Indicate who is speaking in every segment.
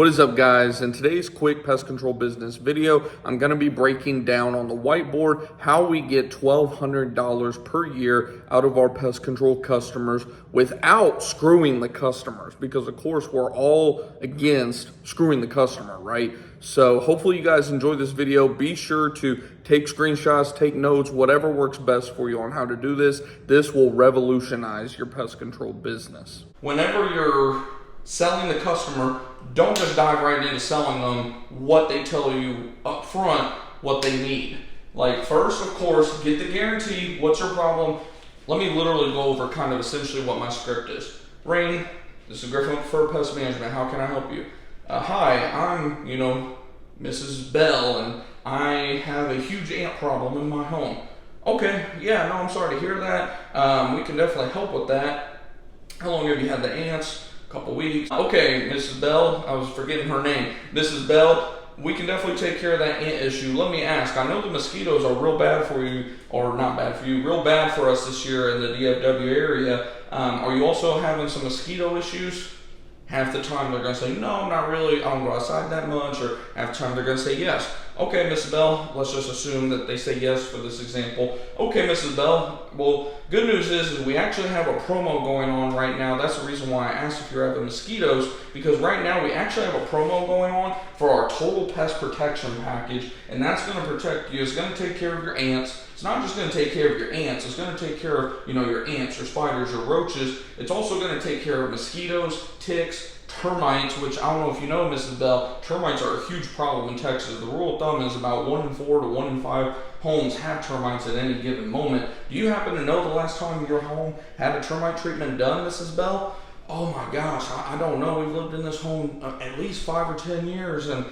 Speaker 1: What is up, guys? In today's quick pest control business video, I'm going to be breaking down on the whiteboard how we get $1,200 per year out of our pest control customers without screwing the customers, because of course we're all against screwing the customer, right? So hopefully you guys enjoy this video. Be sure to take screenshots, take notes, whatever works best for you on how to do this. This will revolutionize your pest control business. Whenever you're selling the customer, don't just dive right into selling them what they tell you up front what they need. Like, first, of course, get the guarantee. What's your problem? Let me literally go over kind of essentially what my script is. Rain, this is Griffin for Pest Management. How can I help you? Hi, I'm, Mrs. Bell, and I have a huge ant problem in my home. Okay, yeah, no, I'm sorry to hear that. We can definitely help with that. How long have you had the ants? Couple weeks. Okay, Mrs. Bell, I was forgetting her name. Mrs. Bell, we can definitely take care of that ant issue. Let me ask, I know the mosquitoes are real bad for you, or not bad for you, real bad for us this year in the DFW area. Are you also having some mosquito issues? Half the time they're going to say, no, not really, I don't go outside that much, or half the time they're going to say yes. Okay, Mrs. Bell, let's just assume that they say yes for this example. Okay, Mrs. Bell, well, good news is we actually have a promo going on right now. That's the reason why I asked if you're having mosquitoes, because right now we actually have a promo going on for our total pest protection package, and that's going to protect you. It's going to take care of your ants. It's not just going to take care of your ants. It's going to take care of, your ants, your spiders, your roaches. It's also going to take care of mosquitoes, ticks, termites, which I don't know if you know, Mrs. Bell, termites are a huge problem in Texas. The rule of thumb is about 1 in 4 to 1 in 5 homes have termites at any given moment. Do you happen to know the last time your home had a termite treatment done, Mrs. Bell? Oh my gosh, I don't know. We've lived in this home at least 5 or 10 years, and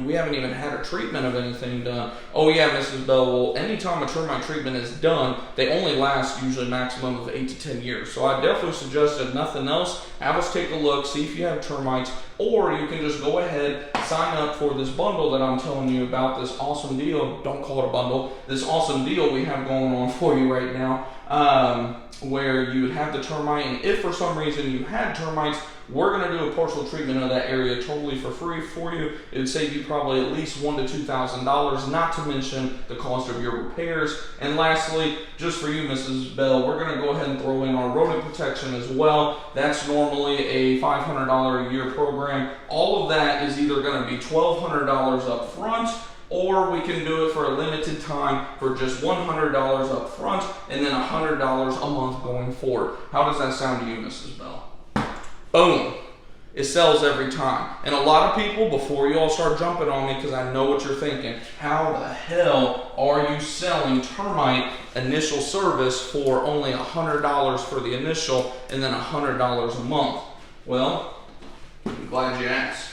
Speaker 1: we haven't even had a treatment of anything done. Oh yeah, Mrs. Bell, well, anytime a termite treatment is done, they only last usually maximum of 8 to 10 years. So I definitely suggest, if nothing else, have us take a look, see if you have termites, or you can just go ahead, sign up for this bundle that I'm telling you about, this awesome deal. Don't call it a bundle. This awesome deal we have going on for you right now, where you would have the termite, and if for some reason you had termites, we're going to do a partial treatment of that area totally for free for you. It would save you probably at least $1,000 to $2,000, not to mention the cost of your repairs. And lastly, just for you, Mrs. Bell, we're going to go ahead and throw in our rodent protection as well. That's normally a $500 a year program. All of that is either going to be $1,200 up front, or we can do it for a limited time for just $100 up front and then $100 a month going forward. How does that sound to you, Mrs. Bell? Boom. It sells every time. And a lot of people, before you all start jumping on me, because I know what you're thinking, how the hell are you selling termite initial service for only $100 for the initial and then $100 a month? Well, I'm glad you asked.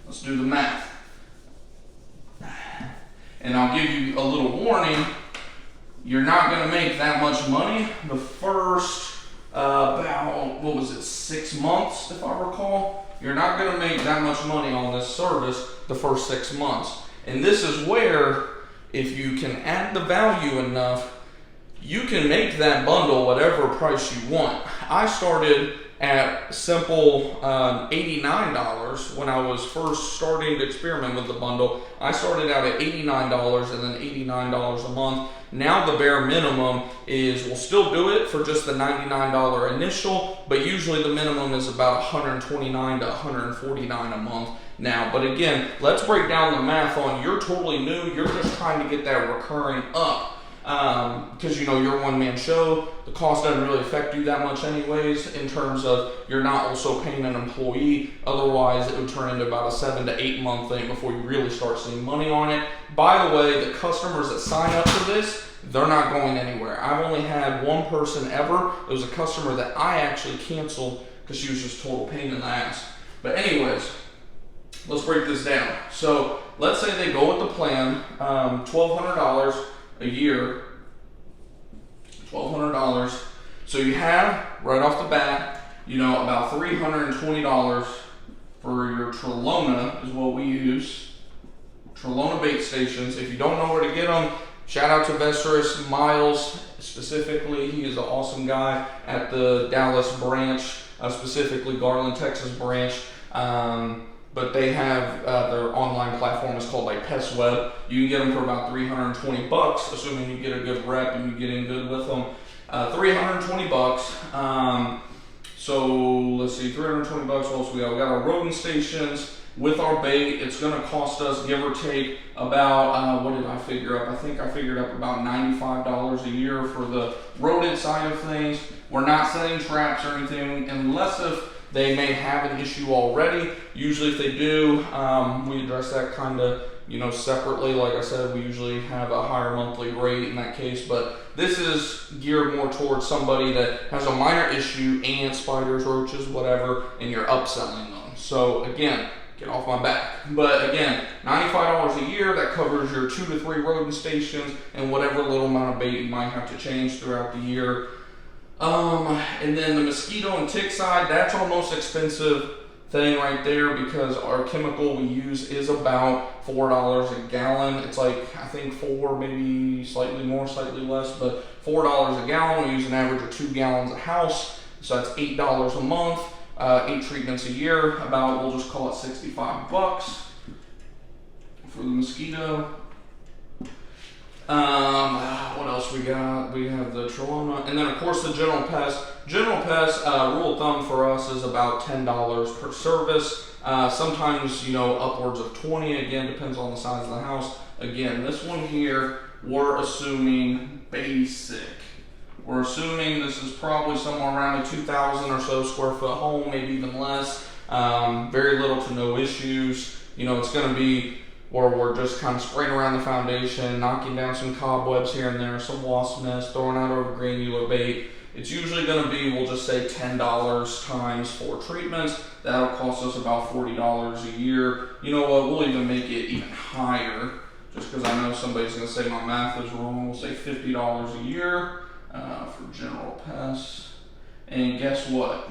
Speaker 1: Let's do the math. And I'll give you a little warning, you're not going to make that much money the first about, 6 months, if I recall. You're not going to make that much money on this service the first 6 months. And this is where, if you can add the value enough, you can make that bundle whatever price you want. I started at simple $89 when I was first starting to experiment with the bundle. I started out at $89 and then $89 a month. Now the bare minimum is, we'll still do it for just the $99 initial, but usually the minimum is about $129 to $149 a month now. But again, let's break down the math on, you're totally new, you're just trying to get that recurring up. Because you're a one-man show, the cost doesn't really affect you that much anyways, in terms of you're not also paying an employee. Otherwise it would turn into about a 7 to 8 month thing before you really start seeing money on it. By the way, the customers that sign up for this, they're not going anywhere. I've only had one person ever. It was a customer that I actually canceled because she was just total pain in the ass. But anyways, let's break this down. So let's say they go with the plan, $1,200 a year, $1,200. So you have, right off the bat, about $320 for your Trelona is what we use. Trelona bait stations. If you don't know where to get them, shout out to Vesterous Miles specifically. He is an awesome guy at the Dallas branch, specifically Garland, Texas branch. But they have their online platform is called like Pest Web. You can get them for about $320, assuming you get a good rep and you get in good with them. $320. So let's see, $320. What else we got? We got our rodent stations with our bait. It's going to cost us, give or take, about what did I figure up? I think I figured up about $95 a year for the rodent side of things. We're not setting traps or anything unless if they may have an issue already. Usually if they do, we address that kind of, separately. Like I said, we usually have a higher monthly rate in that case, but this is geared more towards somebody that has a minor issue, ants, spiders, roaches, whatever, and you're upselling them. So again, get off my back. But again, $95 a year, that covers your 2 to 3 rodent stations and whatever little amount of bait you might have to change throughout the year. And then the mosquito and tick side, that's our most expensive thing right there, because our chemical we use is about $4 a gallon. It's like, I think 4, maybe slightly more, slightly less, but $4 a gallon. We use an average of 2 gallons a house, so that's $8 a month, 8 treatments a year, about, we'll just call it $65 for the mosquito. What else we got? We have the Trelona, and then of course the general pest. General pest, rule of thumb for us is about $10 per service. Sometimes, upwards of 20, again, depends on the size of the house. Again, this one here, we're assuming basic. We're assuming this is probably somewhere around a 2,000 or so square foot home, maybe even less. Very little to no issues. It's going to be, or we're just kind of spraying around the foundation, knocking down some cobwebs here and there, some wasp nests, throwing out over granular bait. It's usually going to be, we'll just say $10 times 4 treatments. That'll cost us about $40 a year. You know what, we'll even make it even higher, just because I know somebody's going to say my math is wrong. We'll say $50 a year for general pests. And guess what?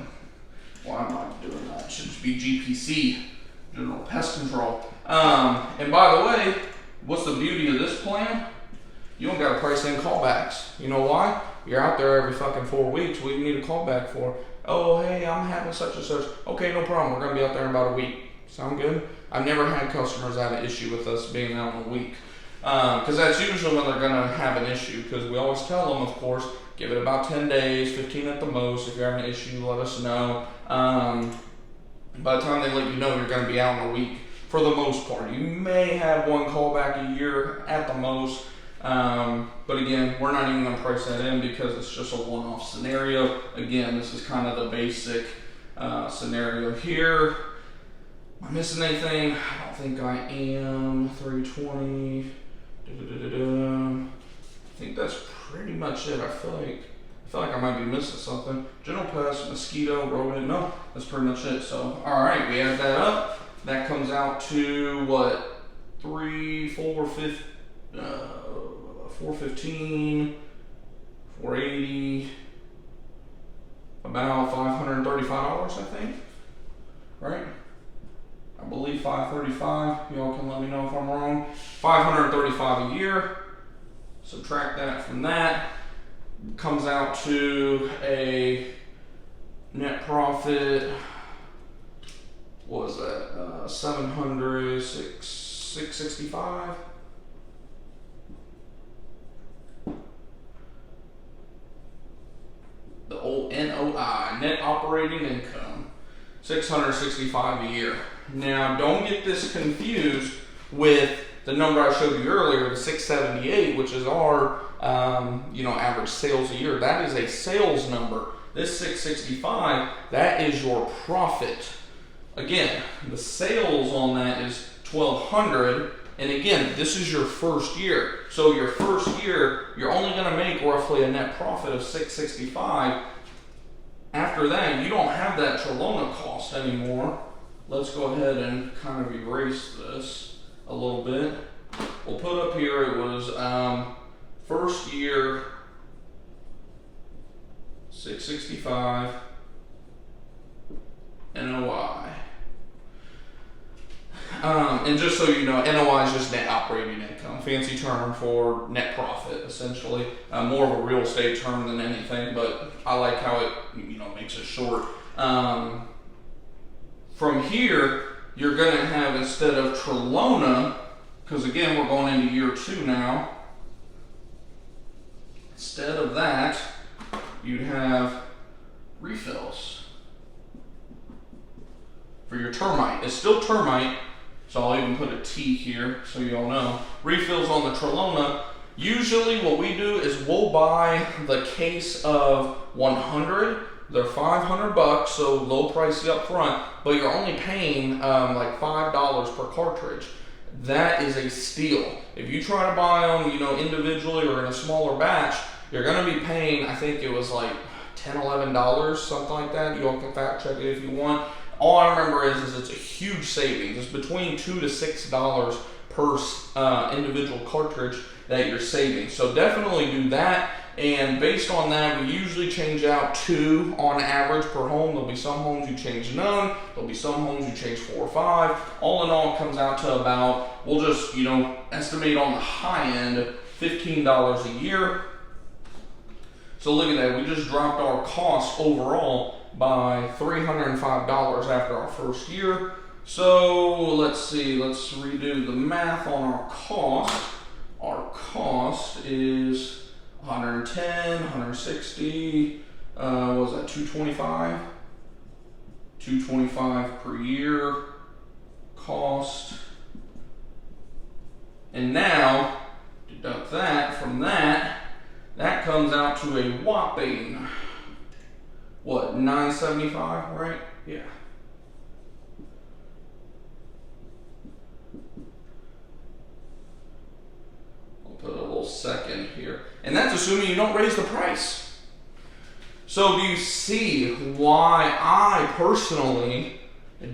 Speaker 1: Why am I doing that? It should just be GPC, General Pest Control. And by the way, what's the beauty of this plan? You don't got to price in callbacks. You know why? You're out there every fucking 4 weeks. What do you need a callback for? Oh, hey, I'm having such and such. Okay, no problem. We're going to be out there in about a week. Sound good? I've never had customers have an issue with us being out in a week. Because that's usually when they're going to have an issue. Because we always tell them, of course, give it about 10 days, 15 at the most. If you're having an issue, let us know. By the time they let you know, you're going to be out in a week for the most part. You may have one callback a year at the most. But again, we're not even going to price that in because it's just a one-off scenario. Again, this is kind of the basic scenario here. Am I missing anything? I don't think I am. 320. I think that's pretty much it. I feel like I might be missing something. General pest, mosquito, rodent. No, that's pretty much it. So, all right, we add that up. That comes out to what? 415, 480, about $535, I think, right? I believe 535. Y'all can let me know if I'm wrong. $535 a year. Subtract that from that. Comes out to a net profit. What was that? 665. The old NOI, net operating income, $665 a year. Now, don't get this confused with the number I showed you earlier, the 678, which is our average sales a year. That is a sales number. This 665, that is your profit. Again, the sales on that is $1,200. And again, this is your first year. So your first year, you're only going to make roughly a net profit of $665. After that, you don't have that Trelona cost anymore. Let's go ahead and kind of erase this a little bit. We'll put up here, it was first year, $665 NOI. And just so you know, NOI is just net operating income, fancy term for net profit, essentially. More of a real estate term than anything, but I like how it makes it short. From here, you're going to have, instead of Trelona, because again, we're going into year 2 now, instead of that, you'd have refills for your termite. It's still termite, so I'll even put a T here so you all know. Refills on the Trelona. Usually what we do is we'll buy the case of 100. They're $500, so low pricey up front, but you're only paying like $5 per cartridge. That is a steal. If you try to buy them, individually or in a smaller batch, you're going to be paying, I think it was like $10, $11, something like that. You all can fact check it if you want. All I remember is it's a huge savings. It's between $2 to $6 per individual cartridge that you're saving. So definitely do that. And based on that, we usually change out 2 on average per home. There'll be some homes you change none. There'll be some homes you change 4 or 5. All in all, it comes out to about, we'll just, estimate on the high end, $15 a year. So look at that, we just dropped our cost overall by $305 after our first year. So let's see, let's redo the math on our cost. Our cost is 110, 160, what was that, 225? 225 per year cost. And now, deduct that from that, that comes out to a whopping, what, $975, right? Yeah. I'll put a little second here. And that's assuming you don't raise the price. So do you see why I personally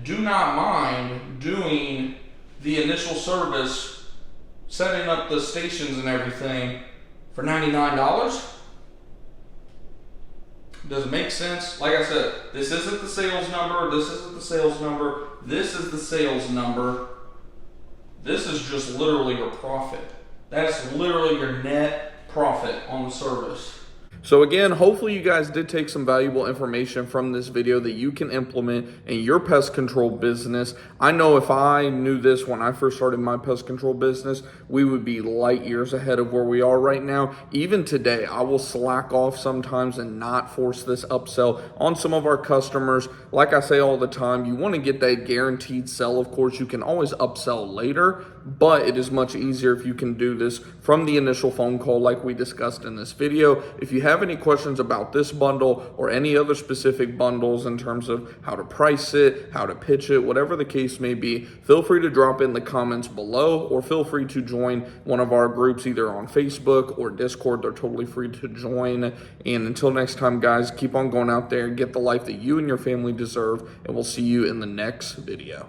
Speaker 1: do not mind doing the initial service, setting up the stations and everything for $99? Does it make sense? Like I said, this isn't the sales number, this isn't the sales number, this is the sales number. This is just literally your profit. That's literally your net profit on the service. So again, hopefully you guys did take some valuable information from this video that you can implement in your pest control business. I know if I knew this when I first started my pest control business, we would be light years ahead of where we are right now. Even today, I will slack off sometimes and not force this upsell on some of our customers. Like I say all the time, you want to get that guaranteed sell. Of course, you can always upsell later, but it is much easier if you can do this from the initial phone call like we discussed in this video. If you have any questions about this bundle or any other specific bundles in terms of how to price it, how to pitch it, whatever the case may be, feel free to drop in the comments below, or feel free to join one of our groups either on Facebook or Discord. They're totally free to join. And until next time, guys, keep on going out there and get the life that you and your family deserve, and we'll see you in the next video.